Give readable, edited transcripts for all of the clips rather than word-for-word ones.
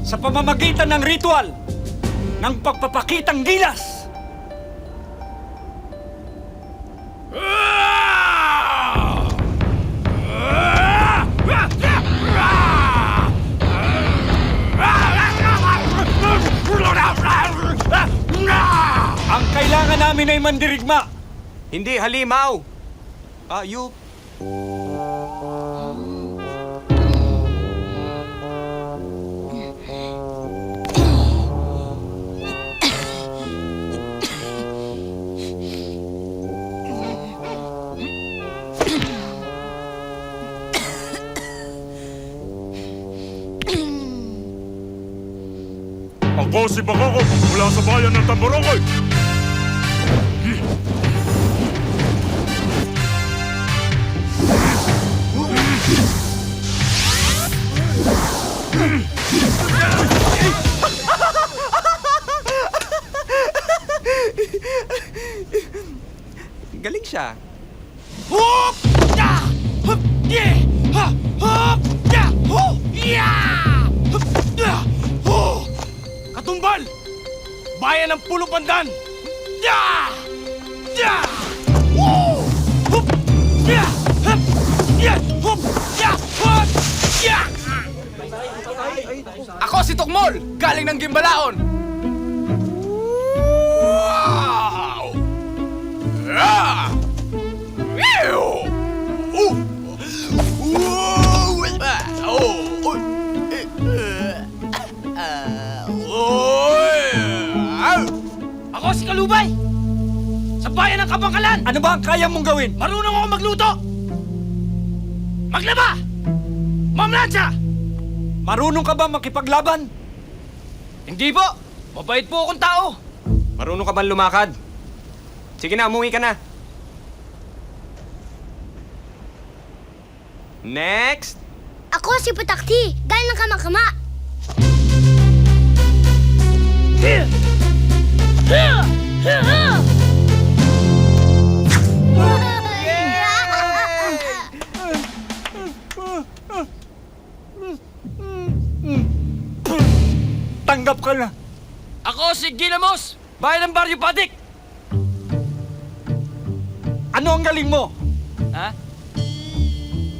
sa pamamagitan ng ritual ng pagpapakitang gilas. Ang kailangan namin ay mandirigma. Hindi, halimaw! You... Ako si Bakako mula sa bayan ng Tambarangay. Galing siya. Hup! Ya! Hup! Ye! Ha! Hup! Ya! Hu! Ya! Hup! Ya! Hu! Katumbal! Bayan ng Pulo Pandan! Ya! Ya! Hu! Hup! Ya! Hup! Ya! Hup! Ya! Hup! Ya! Ako si Tukmol, galing ng Gimbalaon. Wow! Ah! Ew! Oh! Ako si Kalubay! Sa bayan ng Kabangkalan! Ano ba ang kaya mong gawin? Marunong ako magluto! Maglaba! Mamlansya! Marunong ka ba makipaglaban? Hindi po! Mabait po akong tao! Marunong ka bang lumakad? Sige na, umuwi ka na. Next! Ako si Putakti, galing ng Kamakama. Tanggap ka na! Ako si Gilamos, bayan ng Baryo Padik! Ano ang galing mo? Ha?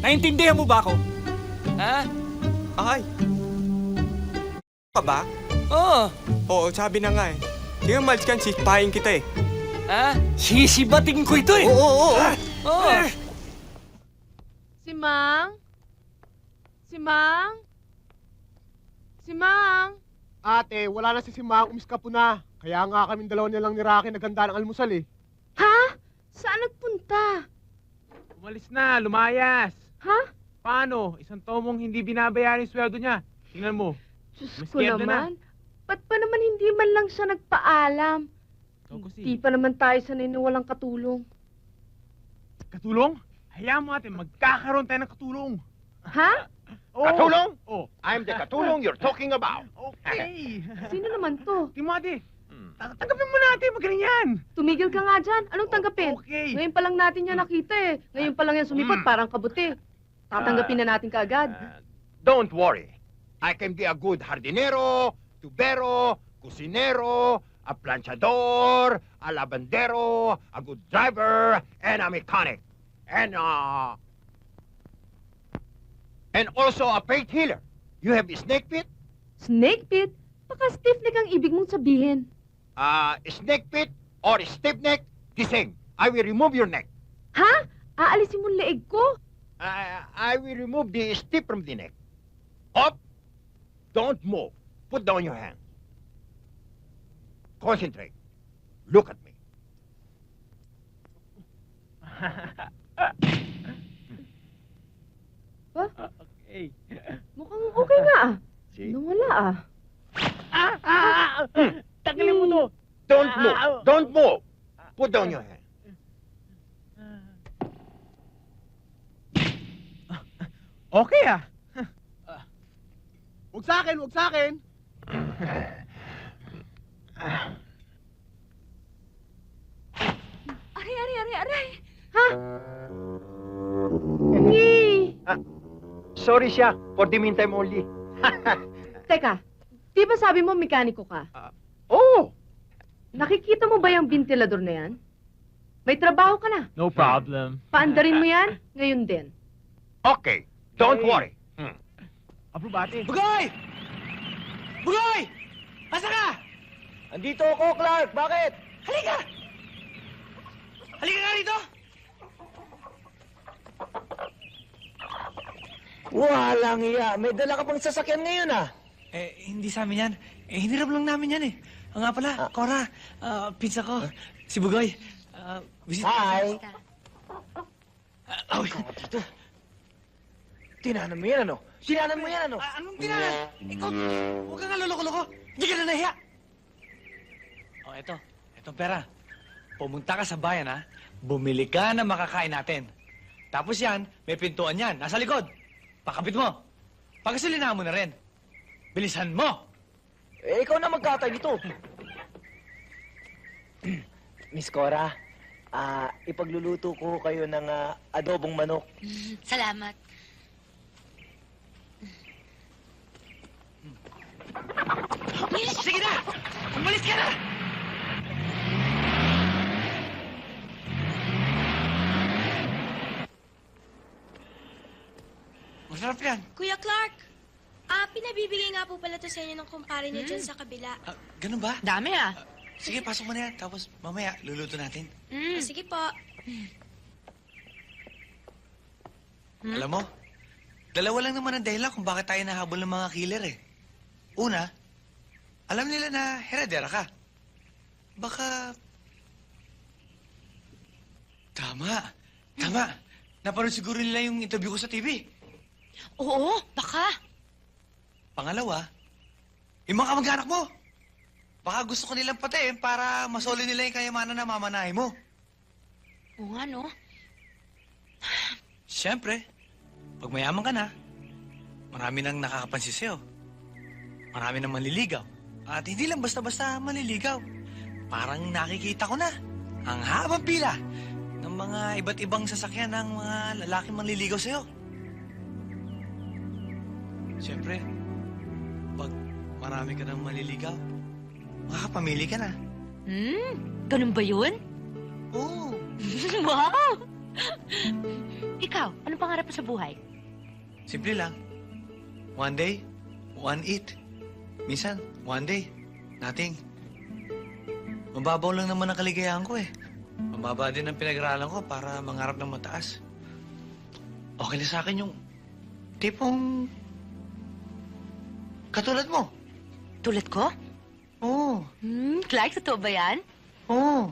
Naintindihan mo ba ako? Ha? Ay! Ka ba? Oo. Oo, sabi na nga eh. Sige, malis ka, sispahin kita eh. Ha? Sisibating ko ito eh! Oo. Oo. Si Mang? Si Mang? Si Mang? Ate, wala na si Simang, umiska po na. Kaya nga kaming dalawa nilang ni Rocky naghanda ng almusal eh. Ha? Saan nagpunta? Umalis na, lumayas. Ha? Paano? Isang tomong hindi binabayaran yung sweldo niya. Tingnan mo. Diyos Mas ko scared na naman. Ba't pa naman hindi man lang siya nagpaalam? Ikaw kasi. Hindi pa naman tayo sanay na walang katulong. Katulong? Hayaan mo ate, magkakaroon tayo ng katulong. Ha? Oo. Katulong? Oh. I'm the katulong you're talking about. Okay. Sino naman to? Tingnan mo ate. Tanggapin mo natin, magaling yan. Tumigil ka nga dyan. Anong tanggapin? Okay. Ngayon pa lang natin yan nakita eh. Ngayon pa lang yan sumipot, parang kabuti. Tatanggapin na natin kaagad. Don't worry. I can be a good hardinero, tubero, kusinero, a planchador, a lavandero, a good driver, and a mechanic. And also a faith healer. You have a snake pit? Snake pit? Baka stiff neck ang ibig mong sabihin. Snake pit or stiff neck, the same. I will remove your neck. Ha? Aalisin mo leeg ko? I will remove the stiff from the neck. Up. Don't move. Put down your hand. Concentrate. Look at me. Ba? Okay. Mukhang okay nga ah. See? Nawala ah. Tagalin mo to. Don't move. Don't move. Put down your hand. Okay ah. Huwag sa akin, huwag sa akin. Aray. Ha? Yee! Sorry siya. For the meantime only. Teka, Di ba sabi mo mekaniko ka? Oo! Nakikita mo ba yung ventilador na yan? May trabaho ka na. No problem. Paandarin mo yan, ngayon din. Okay, don't worry. Approve ate. Bugoy! Bugoy! Asa ka? Andito ako, Clark. Bakit? Halika! Halika nga rito! Walang iya. May dala ka pang sasakyan ngayon, ah. Hindi sa amin yan. Hiniram lang namin yan eh. Nga pala, Cora, pizza ko. Si Bugoy. Visit. Hi. Ay, Dito. Tinanan mo yan, ano? Tinanan mo yan, ano? anong tinanan? Ikaw, huwag ka nga loloko-loko. Hindi ka na nahiya. Eto. Etong pera. Pumunta ka sa bayan, ha? Bumili ka na makakain natin. Tapos yan, may pintuan yan. Nasa likod. Pakabit mo. Pagasolinahan mo na rin. Bilisan mo! Ikaw na magkatay dito. Miss Cora, ipagluluto ko kayo ng adobong manok. Salamat. Sige na! Umalis ka na! Masarap yan. Kuya Clark, pinabibigay nga po pala to sa inyo ng kumpare niyo dyan sa kabila. Ganun ba? Dami ah. Sige, pasok mo na yan. Tapos mamaya, luluto natin. Sige po. Alam mo, dalawa lang naman ang dahilan kung bakit tayo nahabol ng mga killer eh. Una, alam nila na heredera ka. Baka... Tama. Napanood siguro nila yung interview ko sa TV. Oo, baka. Pangalawa, yung mga kamag-anak mo. Baka gusto ko nilang patayin para masoli nila yung kayamanan na mamanahin mo. Oo nga, no? Siyempre, pag mayaman ka na, marami nang nakakapansin sa'yo. Marami nang manliligaw. At hindi lang basta-basta manliligaw. Parang nakikita ko na ang habang pila ng mga iba't ibang sasakyan ng mga lalaking manliligaw sa'yo. Siyempre, pag marami ka nang manliligaw, makakapamili ka na. Ganun ba yun? Oo. Wow! Ikaw, anong pangarap mo sa buhay? Simple lang. One day, one eat. Minsan, one day, nothing. Mababaw lang naman ang kaligayahan ko eh. Mababa din ang pinag-aralan ko para mangarap ng mataas. Okay na sa akin yung tipong katulad mo. Tulad ko? Oo. Clark, totoo ba yan? Oo.